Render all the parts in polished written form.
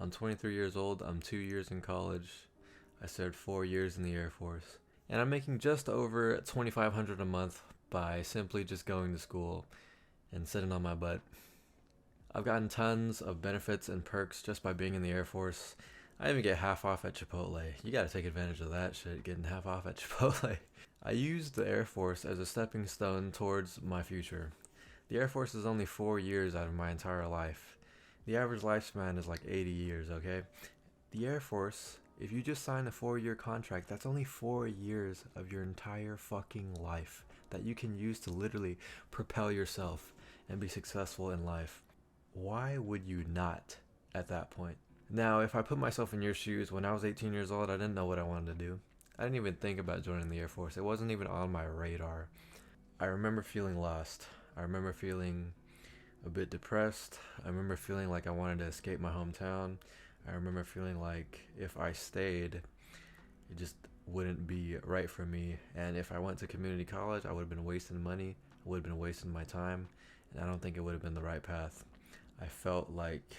I'm 23 years old, I'm 2 years in college, I served 4 years in the Air Force, and I'm making just over $2,500 a month by simply just going to school and sitting on my butt. I've gotten tons of benefits and perks just by being in the Air Force. I even get half off at Chipotle. You gotta take advantage of that shit, getting half off at Chipotle. I used the Air Force as a stepping stone towards my future. The Air Force is only 4 years out of my entire life. The average lifespan is like 80 years, okay? The Air Force, if you just sign a 4-year contract, that's only 4 years of your entire fucking life that you can use to literally propel yourself and be successful in life. Why would you not at that point? Now, if I put myself in your shoes, when I was 18 years old, I didn't know what I wanted to do. I didn't even think about joining the Air Force. It wasn't even on my radar. I remember feeling lost. I remember feeling a bit depressed. I remember feeling like I wanted to escape my hometown. I remember feeling like if I stayed, it just wouldn't be right for me. And if I went to community college, I would have been wasting money. I would have been wasting my time. And I don't think it would have been the right path. I felt like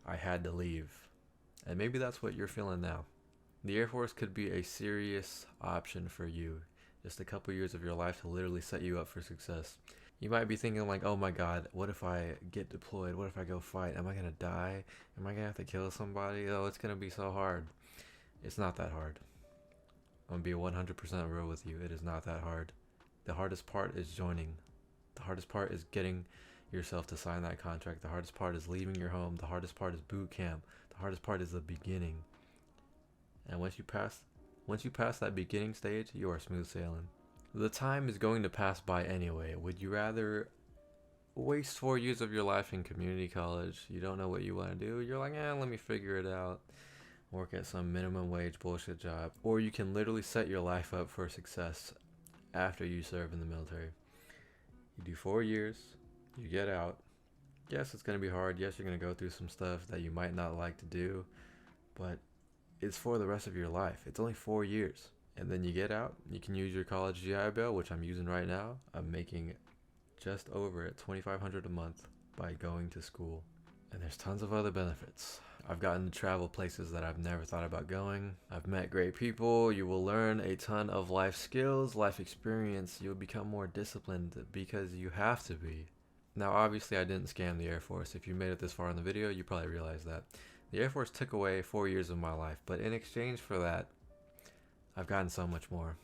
I had to leave. And maybe that's what you're feeling now. The Air Force could be a serious option for you. Just a couple years of your life to literally set you up for success. You might be thinking like, oh my god, what if I get deployed? What if I go fight? Am I gonna die? Am I gonna have to kill somebody? Oh, it's gonna be so hard. It's not that hard. I'm gonna be 100% real with you. It is not that hard. The hardest part is joining. The hardest part is getting yourself to sign that contract. The hardest part is leaving your home. The hardest part is boot camp. The hardest part is the beginning. And once you pass that beginning stage, you are smooth sailing. The time is going to pass by anyway. Would you rather waste 4 years of your life in community college? You don't know what you want to do. You're like, let me figure it out. Work at some minimum wage bullshit job. Or you can literally set your life up for success after you serve in the military. You do 4 years, you get out. Yes, it's going to be hard. Yes, you're going to go through some stuff that you might not like to do. But it's for the rest of your life. It's only 4 years. And then you get out, you can use your college GI Bill, which I'm using right now. I'm making just over $2,500 a month by going to school. And there's tons of other benefits. I've gotten to travel places that I've never thought about going. I've met great people. You will learn a ton of life skills, life experience. You'll become more disciplined because you have to be. Now, obviously, I didn't scam the Air Force. If you made it this far in the video, you probably realize that. The Air Force took away 4 years of my life, but in exchange for that, I've gotten so much more.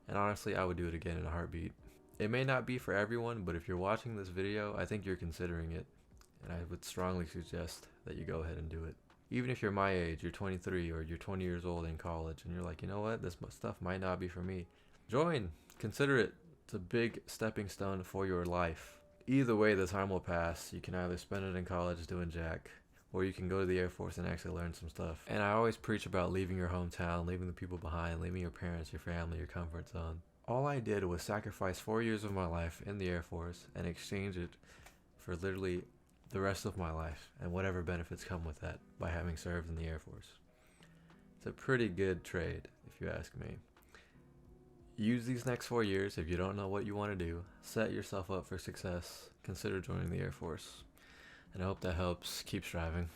And honestly, I would do it again in a heartbeat. It may not be for everyone, but if you're watching this video, I think you're considering it. And I would strongly suggest that you go ahead and do it. Even if you're my age, you're 23 or you're 20 years old in college, and you're like, you know what, this stuff might not be for me. Join. Consider it. It's a big stepping stone for your life. Either way, the time will pass. You can either spend it in college doing jack, or you can go to the Air Force and actually learn some stuff. And I always preach about leaving your hometown, leaving the people behind, leaving your parents, your family, your comfort zone. All I did was sacrifice 4 years of my life in the Air Force and exchange it for literally the rest of my life and whatever benefits come with that by having served in the Air Force. It's a pretty good trade, if you ask me. Use these next 4 years if you don't know what you want to do. Set yourself up for success. Consider joining the Air Force. And I hope that helps. Keep striving.